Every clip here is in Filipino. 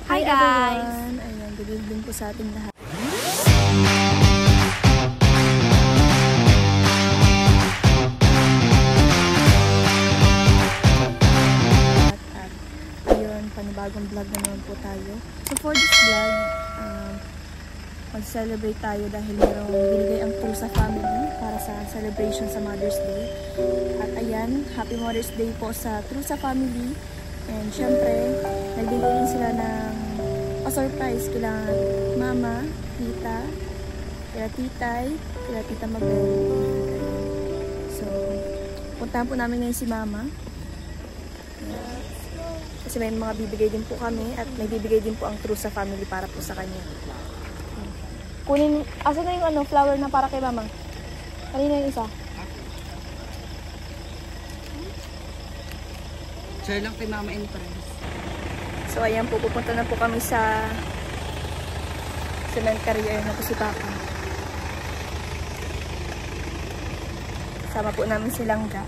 Hi guys! Ayan, good evening po sa ating lahat. At ayun, panibagong vlog na naman po tayo. So for this vlog, mag-celebrate tayo dahil mayroong binigay ang tool sa family para sa celebration sa Mother's Day. At ayan, Happy Mother's Day po sa True sa Family. And syempre, nagbigay din sila ng pa-surprise kila mama, tita, kila titay, kila tita Mabel. So, puntahan po namin ngayon si mama. Kasi may mga bibigay din po kami at may bibigay din po ang True sa Family para po sa kanya. Kunin, asa na yung flower na para kay mama? Kanina yung isa? Share lang kay mama and friends. So ayan po, pupunta na po kami sa cement carrier na po si Papa. Sama po namin si Langga.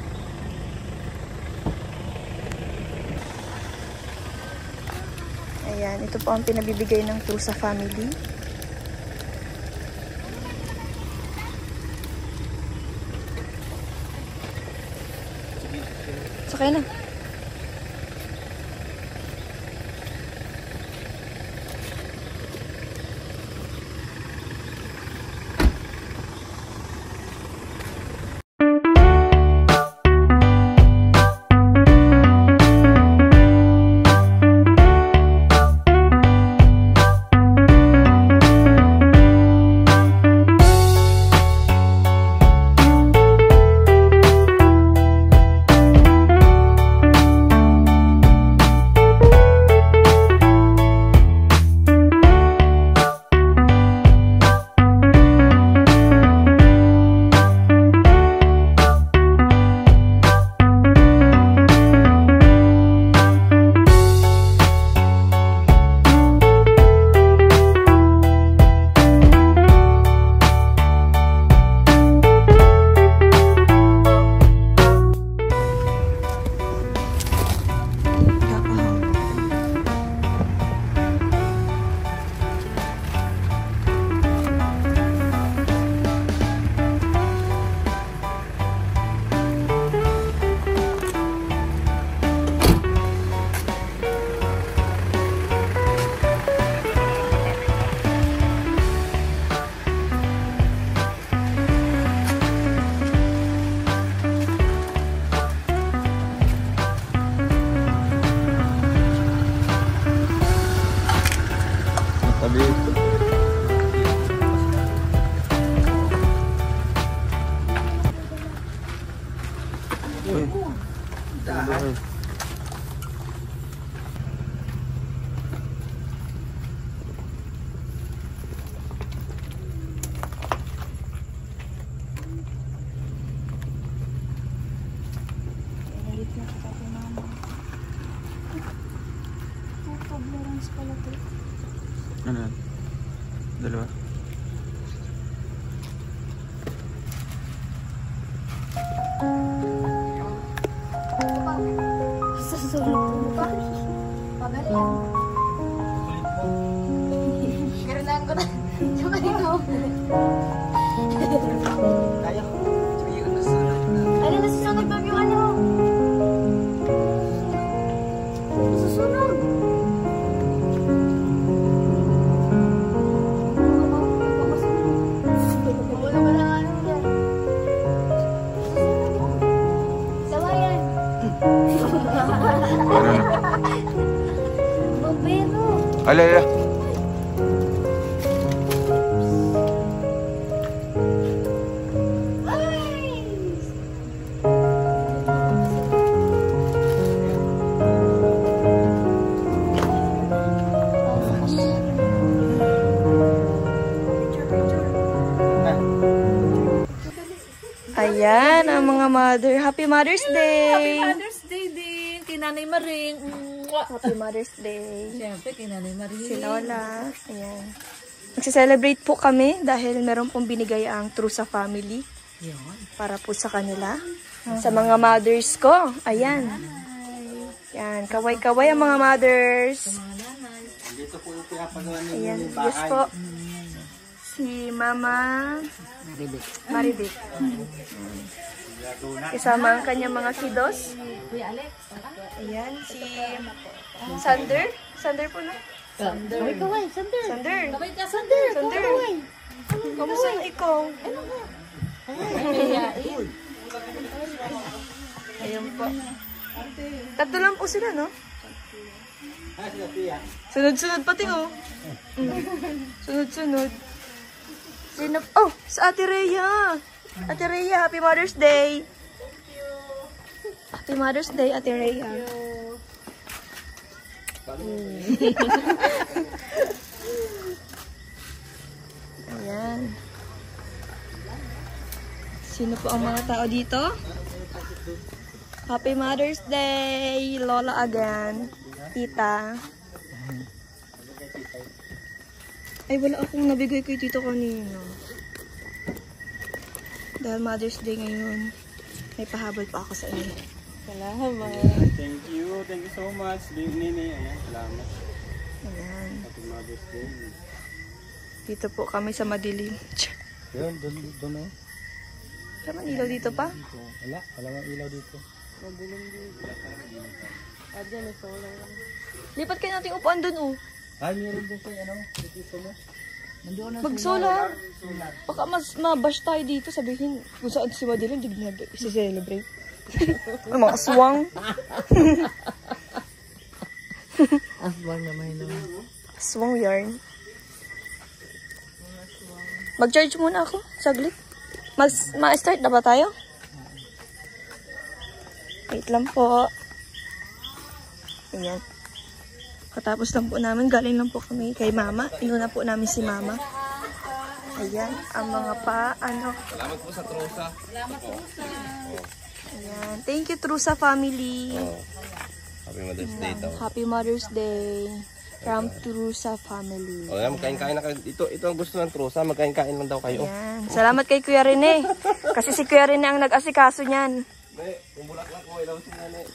Ayan, ito po ang pinabibigay ng True sa Family. Sakay na. Ano? Dalawa? Susunod pa. Pagaling. Kailangan ko na. Tsaka ikaw. Kaya ko. Sige yung nasusunod na. Ano nasusunod ba yung ano? Nasusunod. Alala. Ayan ang mga mother. Happy Mother's Day! Happy Mother's Day din! Kay Nanay Maring. Happy Mother's Day! Siyempre, kay Nanay Maring. Si Lola. Ayan. Magse-celebrate po kami dahil meron pong binigay ang True sa Family. Yun. Para po sa kanila. Sa mga mothers ko. Ayan. Yan. Kaway-kaway ang mga mothers. Mga nanay. Dito po yung pinapagawa ninyo Ayan, yung yes bahay. po. Si Mama Maridit. Kasama ang kanyang mga kiddos. Ayan, si Sander. Sander po na. Sander. Sander. Sander. Kamusta na ikaw? Ayan po. Tatlo lang po sila, no? Sunod-sunod pati, oh. Sunod-sunod. Sino? Oh, sa Ate Rhea. Ate Rhea, Happy Mother's Day. Happy Mother's Day, Ate Rhea. Ayan. Sino po ang mga tao dito? Happy Mother's Day, Lola again. Tita. Ay, wala akong nabigay kay tito kanina. Dahil Mother's Day ngayon, may pahabol pa ako sa inyo. Salamat. Thank you so much, Nini. Ayan, salamat. Ayan. Happy Mother's Day. Dito po kami sa madilim. Yun, doon o. Tama ilaw dito pa? Wala nga ilaw dito. Lipat kayo natin upuan dun, oh. Ay, meron doon sa dito mo. Mag-solar. Baka mas mabash tayo dito, sabihin kung saan si Madilim, hindi nag-celebrate. Ang mga aswang. Aswang naman naman. Aswang yarn. Mag-charge muna ako, saglit. Ma-start na ba tayo? Wait lang po. Ayan. Katapos lang po namin, galing lang po kami kay Mama. Inuna po namin si Mama. Ayan, ang mga ano. Salamat po sa Trusa. Ayan. Thank you, Trusa family. Happy Mother's Day daw. Happy Mother's Day from Trusa family. O yan, magkain-kain na kayo. Ito ang gusto ng Trusa, magkain-kain lang daw kayo. Ayan. Salamat kay Kuya Rene. Kasi si Kuya Rene ang nag-asikaso niyan. Yung bulaklak ko, ilaw si Nene.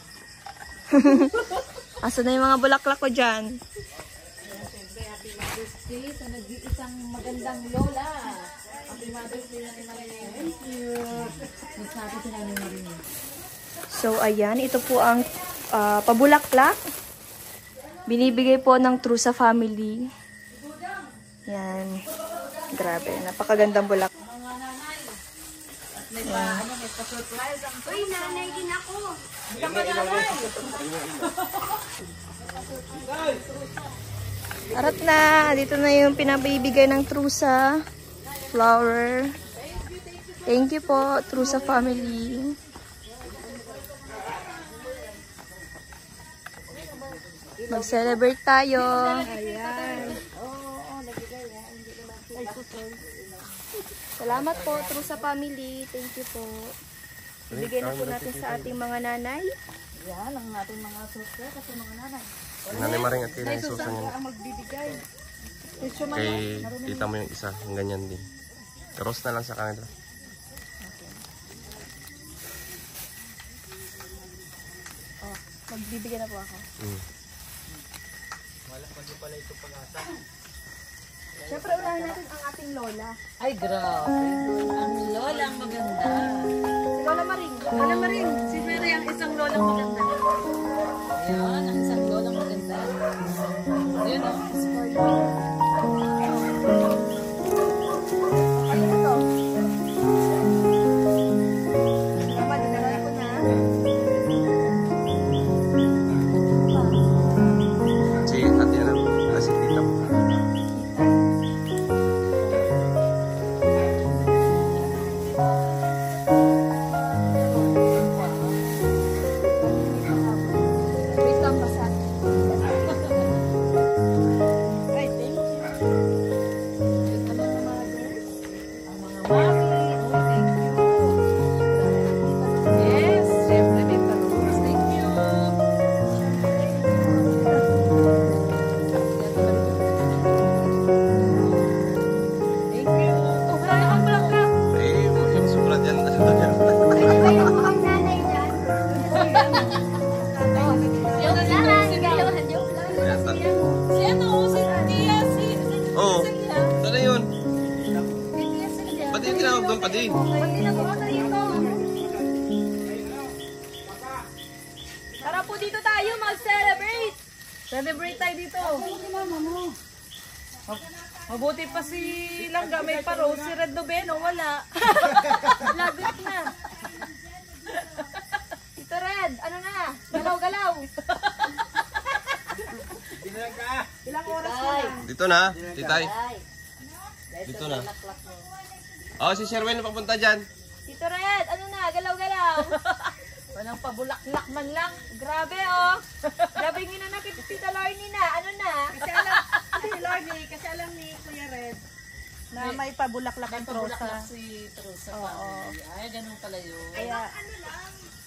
Asa na yung mga bulaklak ko dyan? Happy Mother's Day sa nag-iisang magandang lola. Happy Mother's Day na ni Marilyn. Thank you. Nagsabi si Nanay Marilyn. So, ayan. Ito po ang pabulaklak. Binibigay po ng Trusa family. Yan. Grabe. Napakagandang bulak. May pa-surprise ang Uy, nanay din ako. Arat na. Dito na yung pinabibigay ng Trusa. Flower. Thank you po, Trusa family. Mag-celebrate tayo. Ayan. Salamat po, Trusa family. Thank you po. Ibigay na po natin sa ating mga nanay. yan ang ating mga surprise kasi mga nanay. Nanay Maring at kailangan Susan yan. Ang magbibigay. Kay tita mo yung isa, yung ganyan din. Cross na lang sa kanila. Magbibigay na po ako. Siyempre, unahin natin ang ating lola. Ay, grabe. Ang lola ang maganda. Si Lola Maring. Lola Maring. Si Mary ang isang lolang maganda. Ayan, ang isang lolang maganda. Ayan o. Ano na to? Mama, dinala ko na. Si ate na lang, si tita mo. Wait lang, basa. Ay, thank doon pa din. Pati na po dito. Tara po dito tayo mag-celebrate. Celebrate tayo dito. Mabuti pa si Langga, may paro. Si Red Noveno, wala. Lagot na. Tito Red, ano na? Galaw-galaw. Ilang oras na lang? Dito na, titay. Dito na. Oh, si Sherwin na papunta dyan. Tito Red, ano na? Galaw-galaw. Walang pabulak-lak man lang. Grabe oh. Grabe yung ginanakit Tita Lorny na. Ano na? Kasi alam ni Kuya Red na may pabulaklak ang trosa. Pabulak-lak si Trusa. Ay, ganun pala yun. Kaya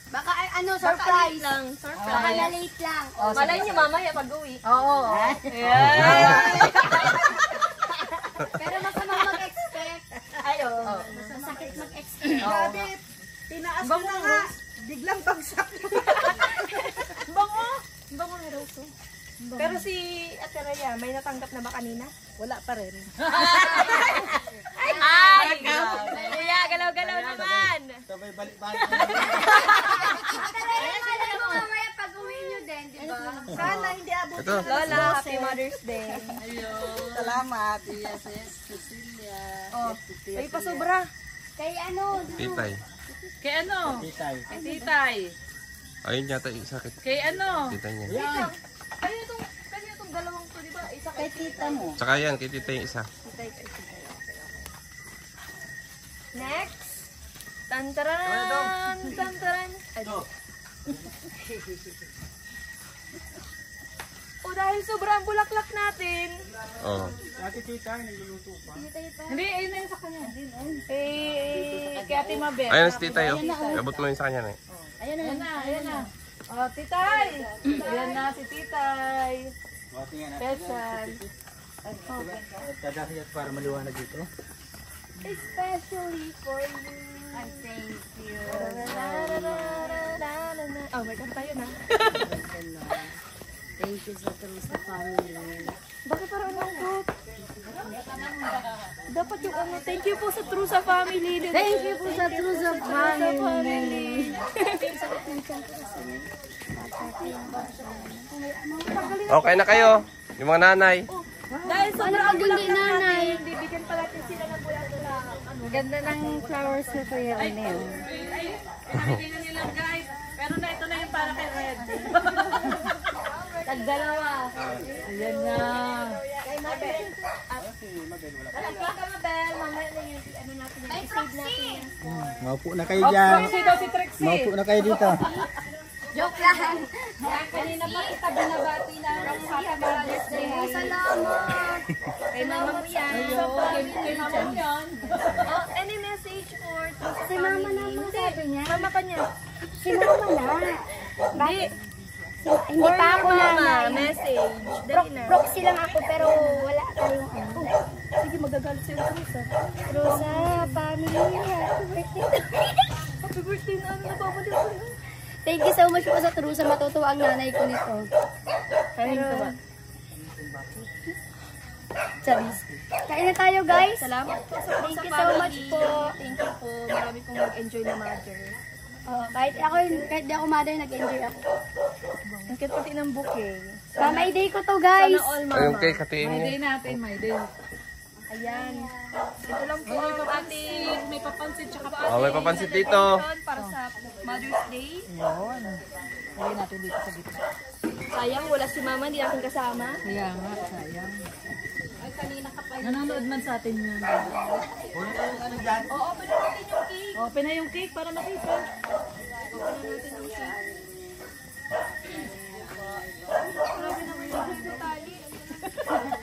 Baka ano, surprise lang. Surprise. Baka na-late lang. Malay niyo mamaya pag-uwi. Oo. Pero masamang mag-expect. Ayun. Masakit mag-expect. grabe, tinaas ko na nga. Biglang bagsak. Bango. Bango ni Roso. Pero si Ate Rhea, may natanggap na ba kanina? Wala pa rin. Ay! Kuya, galaw-galaw naman. Sabay balik-balik. Alam mo mamaya pag-uwi nyo din, di ba? Sana hindi abot. Ito. Lola, happy Mother's Day. Salamat. Cecilia. Oh, ay pa sobra. Kay ano, Titay. Kay ano? Titay. Kay Titay. Ayun yata yung sakit. Kay ano? Titay niya. Yan. Kanya itong dalawang to, di ba? Isa Kay tita mo. Tsaka yan, kay titay yung isa. Next. Tantaran! Tantaran! Ay, oh, dahil sobrang bulaklak natin. Oh. Dati tita, nagluluto pa. Hindi, ayun na yun sa kanya. Kay Ate Mabel. Ayun si titay, oh. Abot mo yun sa kanya na eh. Ayan na. Oh, Titay. Ayan na si Titay. Tingnan na. Special. Dadahiyat para maliwanag dito. especially for you. I thank you. Oh, may kanta yun ah. Thank you sa Trusa family. Bakit parang lungkot? Dapat yung ano, thank you po sa Trusa family. Thank you po sa Trusa family. Okay na kayo, yung mga nanay. Dahil sa Ano pag hindi nanay? bibigyan pa natin sila ng bulaklak. Ang ganda ng flowers ko Kuya Rene. Pinabigyan na nilang guys. Pero na ito na yung para kay Red. Tag-dalawa. Ayan na. Kay Mabel. Kalagyan ka Mabel. Mamaya na yung ano natin yung i-save natin. Maupo na kayo dyan. Trixie daw si Trixie. Maupo na kayo dito. Joke lang. Kanina pa kita binabati na ng Happy Mother's Day. Salamat. Kay mama mo yan. Kay mama mo yan. Oh, any message for Trusa Si mama na mo sabi niya. Mama pa niya. Si mama na. Bakit? Hindi pa ako Mama, nanay. message. Dali na. Proxy lang ako pero wala tayong ano. Sige, magagalit sa'yo Trusa. Trusa family. Happy birthday. Happy birthday na ano, nababalik ko na. Thank you so much po sa Trusa. Matutuwa ang nanay ko nito. Kain ka ba? Charis. Kain na tayo guys. Salamat po sa Thank you so much po. Thank you po. Marami pong nag-enjoy na mother. Kahit di ako mother, nag-enjoy ako. Ang cute pati ng bouquet. May day ko to guys. Sana all Ayun mama. kay katiin May niya. day natin, may day. Ayan. Ito lang po ang ating May papansin tsaka Oh, may papansit dito. para sa Mother's Day. Yun. Lagay natin dito sa gitna. Sayang, wala si mama, hindi natin kasama. Kaya nga, sayang. Nanonood man sa atin yun. Oo, open natin yung cake. Open na yung cake para makita. Grabe naman yung detalye.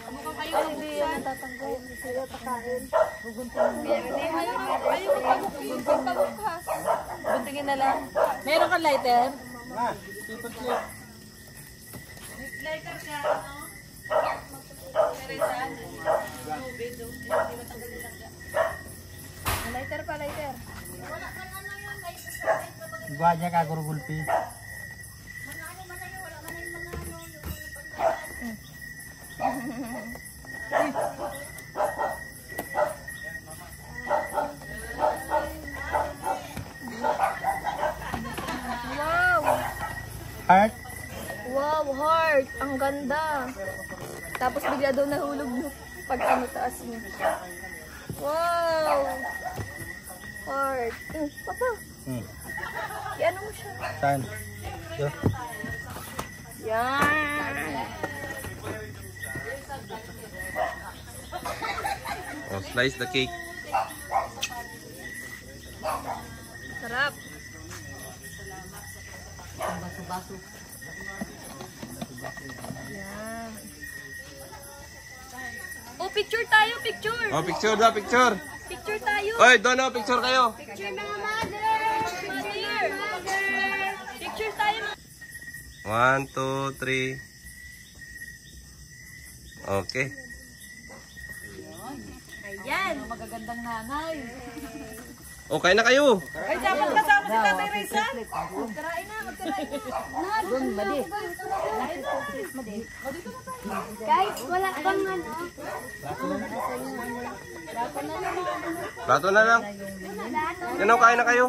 Mukhang kayo hindi yan natatanggal. Hindi sila pakain. Ayaw ko pagbukas. Buntingin na lang. Meron kang lighter? Lighter ka, ano? Lighter pa, lighter. Buwa niya ka gurugulpi. Heart. Wow, heart. Ang ganda. Tapos bigla daw nahulog no pag ano taas niya. Wow. Heart. Papa, ano mo siya? Saan? Yo. Yan. Oh, slice the cake. Sarap. Baso-baso. Yan. Oh, picture tayo, picture. Oh, picture daw, picture. Picture tayo. Oy, doon oh, picture kayo. Picture mga mother. Mother. Picture tayo. 1, 2, 3. Okay. Ayan. Ang magagandang nanay. Okay na kayo. Ay, dapat kasama si Tatay Reza. Magkarain na, magkarain na. Doon, mali. Guys, wala bang ano? Plato na lang. Yan oh, kain na kayo.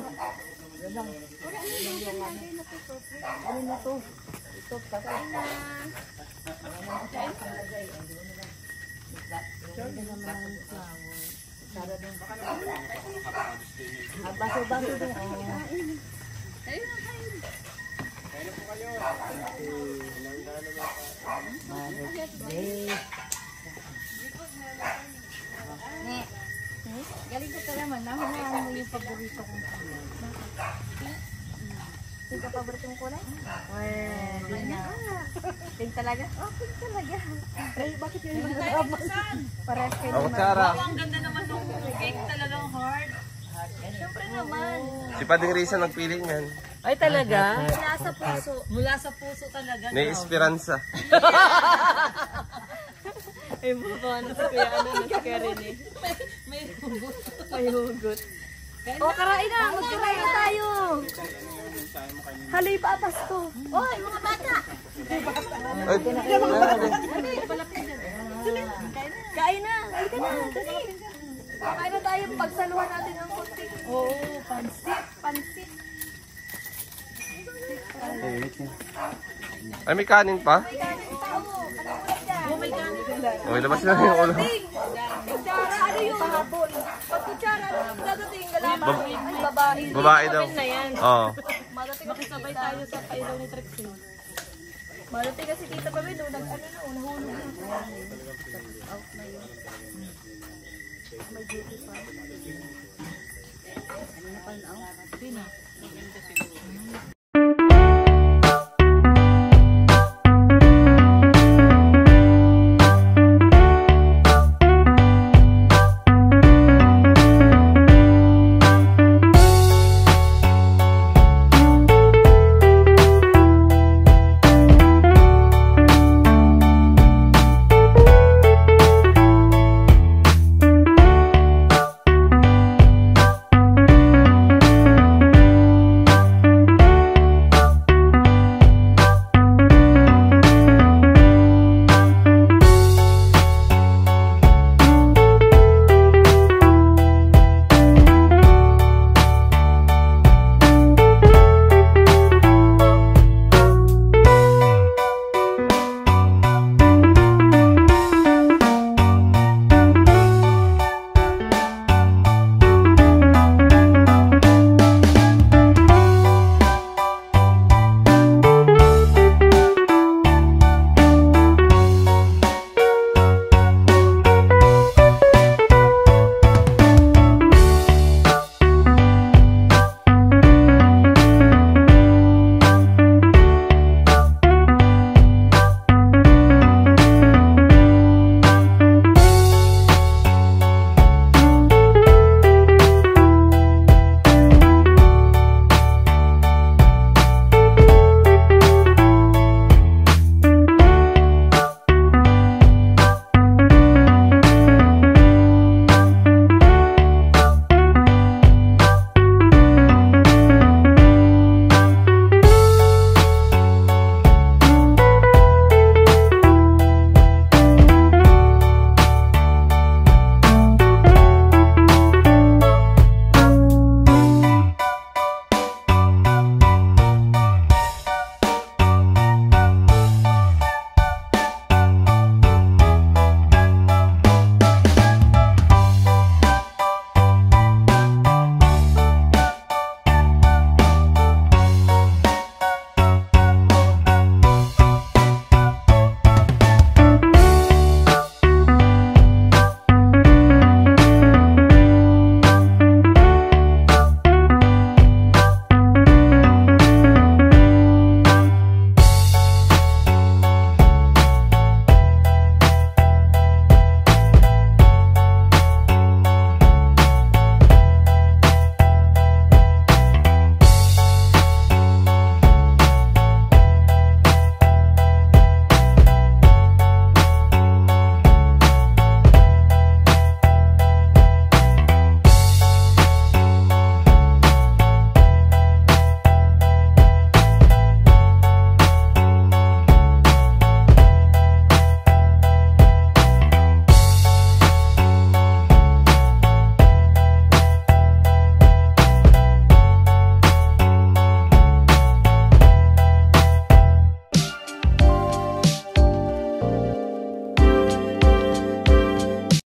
Baso-baso doon. Galing ko naman. Nahunahan mo yung paborito kong kulay. Yung paborito mong kulay? Pwede na. Pink talaga? Oh, pink talaga. Ay, bakit yun yung parehas kayo Ako naman. Sarah. Ang ganda naman ng cake, talagang hard. Siyempre naman. Si Pading Risa nagpili niyan. Ay, talaga? Mula sa puso. Mula sa puso talaga. May esperanza. Ay, ano sa kuya, ano na si Karen eh. May hugot. May hugot. O, karain na. Magkarain na tayo. Haloy patas to. Oy, mga bata. Ay, Kain na. Halika na. Dali. Kain na tayo. Pagsaluhan natin ang kunti. Oo, pansit. Pansit. ay may kanin pa. May kanin pa. Oh, ano ulit yan? Oh my God. Okay, labas na yung ulo. Kutsara, ano yung habol? Pag kutsara, ano dadating galaman? Ay, babae. Babae daw. Na yan. Oo. Madating Makisabay tayo sa pailaw ni Trixie. Madating kasi tita pa rin, nahulog na. Out na yun. May duty pa. Ano na pa?